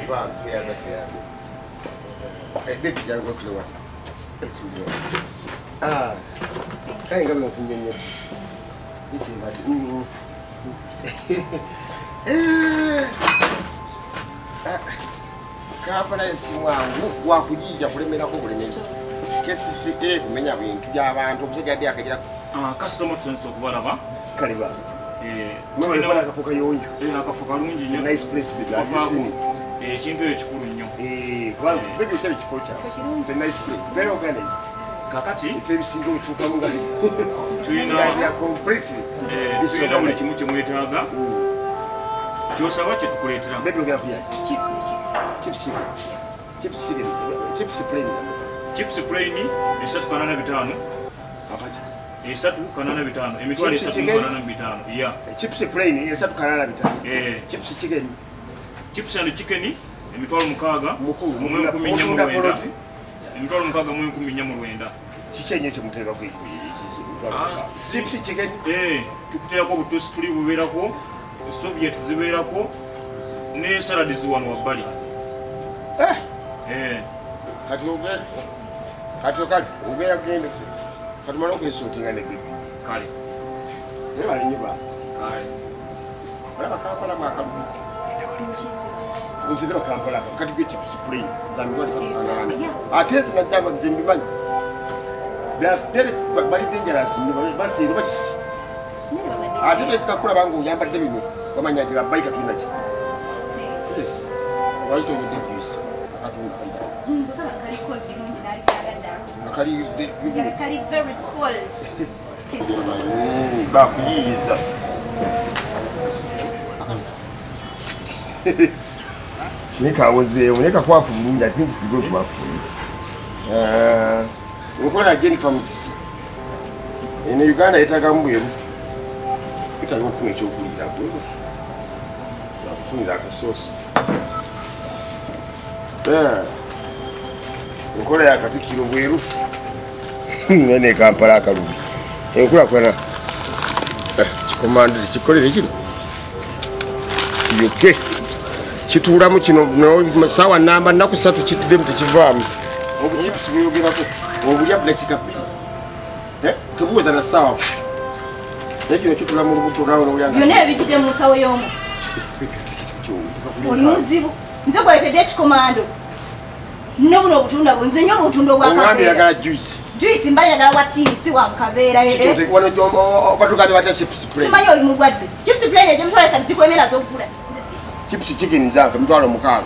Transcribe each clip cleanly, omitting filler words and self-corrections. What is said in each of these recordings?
bam, yeah, that's yeah. I did the jungle clue. I ain't going to continue. This is what Kapanasi wakujija kulemera ko bulemezi. Kesisi kumenya bintu by'abantu omusajja akagira customer sense okubalaba kaliba mwe bala kafuka yonyo akafuka lungi nnyo nice place bit like you seen it ekintu ekikulu nnyo kwa bebe cyari kifocha it's a nice place very organized kakati ife bisingo bituka mu ngali tuyina ya completely tuyina buli kimu kye mwetaaga kyosaba kye tukuleetera bebe ogera kuya chips plain chips plain esatu kanana bitano akati esatu kanana bitano emitwalo esatu kanana bitano yeah chips plain esatu kanana bitano chips chicken chips and chicken emitwalo mukaaga mukulu mu 10 emitwalo mukaaga mu 10 kichenye kye muteka ku chips chicken tukuterako butosi tuli bubeerako Soviet zibeerako ne salad ziwano wabbali kati ogera kugenda kati mwana okwesotinga ne bibi kale bali nyiba kale bala Kampala mwakalu nzidira Kampala kati gwe chips plain za migwali sakana atete na jamba mjimbimanyi bya tere bali dangerous basi ndo bachi atete zitakula bangu yamba tebino bamanya ndira bike tulinachi yes wali to nyide kuisi akatunda kambata Kusaba kali cold kirungi nali kaganda. Kali very cold. Ba kuyiza. Nika woze, uneka kwafu mulungi, I think it's good kwafu. Ukola Jenny Farms. Ine Uganda yetaka mbweru. Kita yokufuna ekyokulira bwe. Yakufunira akasosi. Nkola ya katikiro bwerufu nene Kampala akalubi enkula kwana kikomando kikolere kino kiyoke kitulamu kino no sawa namba naku 3 kitidemu tekivaamu obu chips byogerako obulya plate kapili tubuza na sawa ekino kitulamu rubuto nawo nolyanga byonna ebijide mu sawo y'omu oli muzibu nze gwetedde ekikomando nobuno obutunda bunze nnyo obutunda obwakabeera omwami yagala juice mba yagala watini si wakabeera wano batukane bata chips plain simanyi oli mulwadde chips plain ekyemitwalo 3 tikwemera z'okugula chips chicken zange mitwalo 6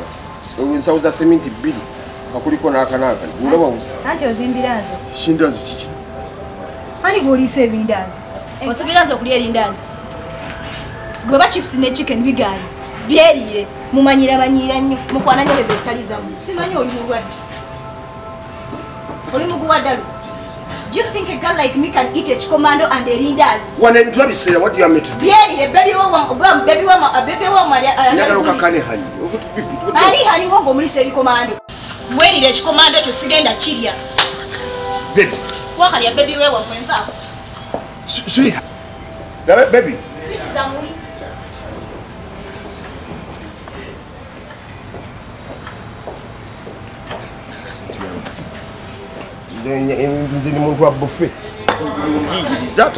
nsawuza seminti 2 akuliko n'akanaka ndaba usa anti ozimbirazo shindazi kiki ani gwoliisa ebindazi osubirazo okulya erindazi gwe ba chips ne chicken bigaanye byeriire mumanyira banyira nnyo mukwana nnyo lebestalizamu simanyi oli mulwadde oli muguwaddalu. Do you think a girl like me can eat a chikomando and a rindas? What do you say? What do you mean to do? Baby, baby, commando. Where did a commando to sit in the chilia? Baby, what are your baby? Where was my father? Sweet, baby. This is Amuri. Ndini muntu wa buffet yiyiriza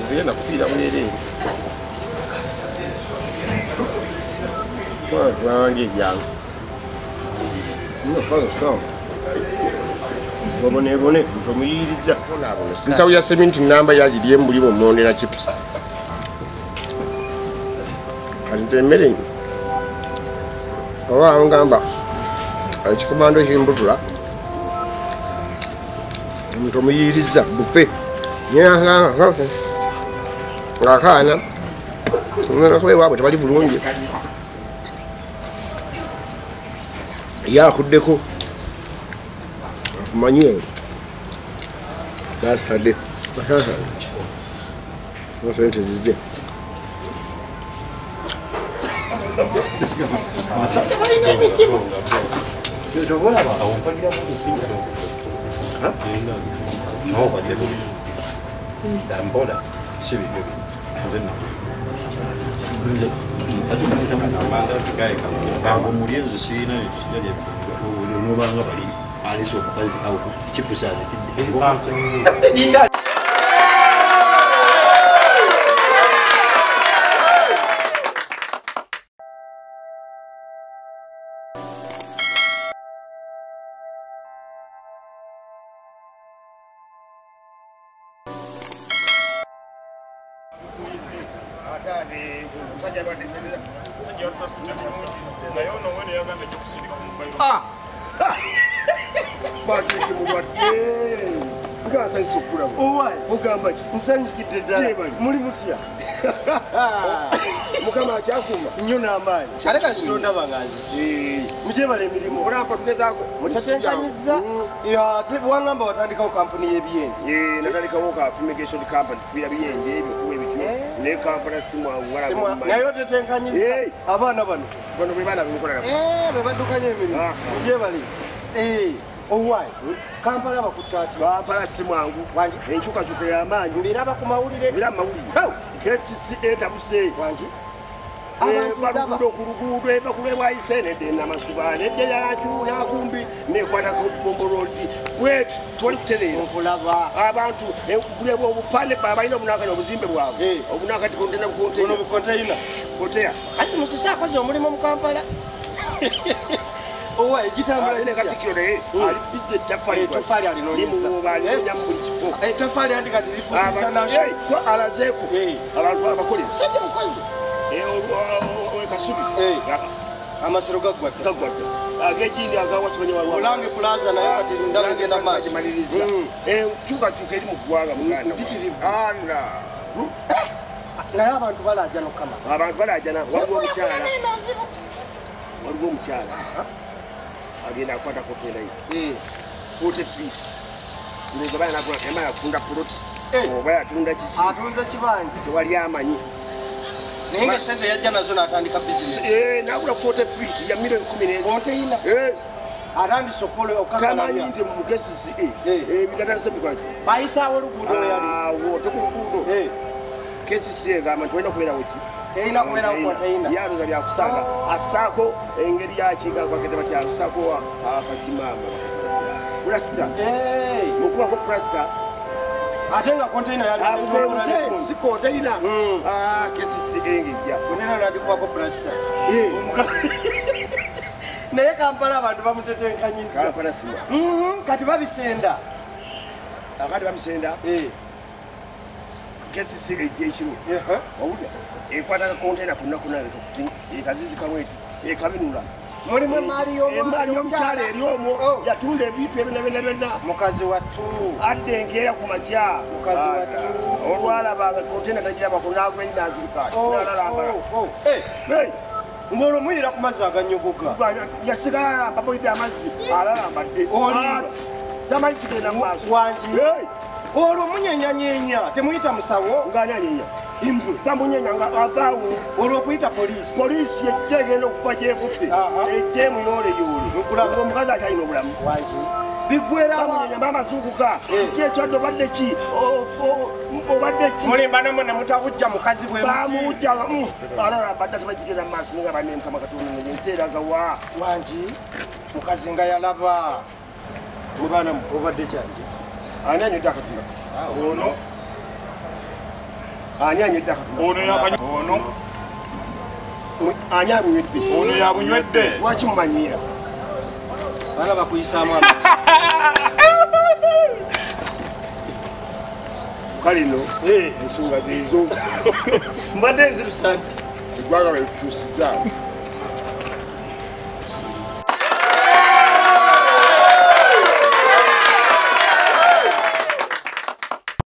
zigenda kufiira mulere wange ebyange obonebone nti omuyiriza nsawo ya seminti namba yagirye mbuli mumondera chips kati nze emmere oba ngamba ekikomando kimbutula omuntu omuyiriza bufe ng'akaana kuba ewaabwe tebali bulungi yakuddeko akumanye nasadde nosente zize No, but they will. I'm bored. She will be. And then bamulienzo sina sijali nobanga bali aliso mukazi au chipusa zitinde mukama akyakuma nnyo n'amaanyi aleka kitonda bangazi mujebala emirimu olampa tugezaako mutatenkanyiza wangamba watandikawo kampuni y'ebyenje natandikawo ka fumigation company tufuira byenje ebikuba ebityo ne kampala simwangunaye otetenkanyiza abaana bano bwe baana benkolera bwe baddukanya emirimu mujebale owaayi kampala bakutati kampala simwangu wangi enkyukakyuka y'amaanyi mbiraba ku mawulire bira mawulire KCCA tabuse wangi abantu ku luguudo eva kulebwayise nedenda amasuba nejja yalacu nakumbi nekwatako Bombo Road bwet toli kutereera okulaba abantu kulebwa obupande balina obunakati obuzimbe bwabwe obunakati kontena bukontena obukontena kotea kati musisa akoze omulimu mu Kampala owa ejitambula ine katikiro ne ali bije tafali alinonyesa nimubali nyamuli kifo tafali andi kati lifu international ko alazeku abantu abakole sije mukozi kasubi amasiro gagwadda agejindi agawasibanye walwa olange plaza nayo kati ndabenge na maji maliriza chuka eri mu gwanga muganda ana na abantu balajana kama abantu balajana waliwo omukyala agenda akwata kotera yi 40 feet ndoza bana nakona ema yakunda plot oba yatunda kiki atunza kibanje tewali amanyi Nenga center ya jana zona atandika business. Nakula 40 feet ya milioni 10 container. Arandi sokolo okanga kama yindi mu KCCA. Bidata sebi kwachi. Baisa olugudo yali. Wo tekugudo. KCCA gama twenda kubera uchi. Teina kubera container. Yalo zali akusanga. Asako engeri ya chinga kwa kete bati asako akachimama. Plasta. Mukuwa ko plasta. Atenga container yali si container KCCA ngijja container najikuwa ko plaster naye Kampala abantu bamutetenkanyiza Kampala sima kati babisenda akati babisenda KCCA ejechiro owuda ekwata container kuna ekazizi kamweti ekabinula muri mwe Mario mchale eryomo yatunda ebintu ebinabena mukazi watu adengera ku majja mukazi watu olwala baga container tajira bakunagwe ndazirika sinalamba ngolo mwira ku mazi aganyogoga yasigala babo ide amazi alalamba de dama chikena maso wanji olo munyanyanyenya temuyita musawo nganyanyenya imbu tamunyenya nga avawo olo kuita polisi yegenda okupaje kutte ejemu yole nukulanga omukazi akyalina obulamu wanji bigwera tamunyenya mama zunguka kyecho badde ki obadde ki mulimba namwe nemutawujja mukazi bwe bamujja alala badde tebagigenda maaso nga bane mukama katonda nyenseera gawa wanji mukazi nga yalaba mubana obadde kyanje ani anyodde akatunga ono ani anyodde akatunga ono yakanyo ono ani abunywedde ono yabunywedde lwaki mumanyira bana bakuyisaamu kalino ensonga zeezo mbadde nzirusa nti eggwanga betuusiza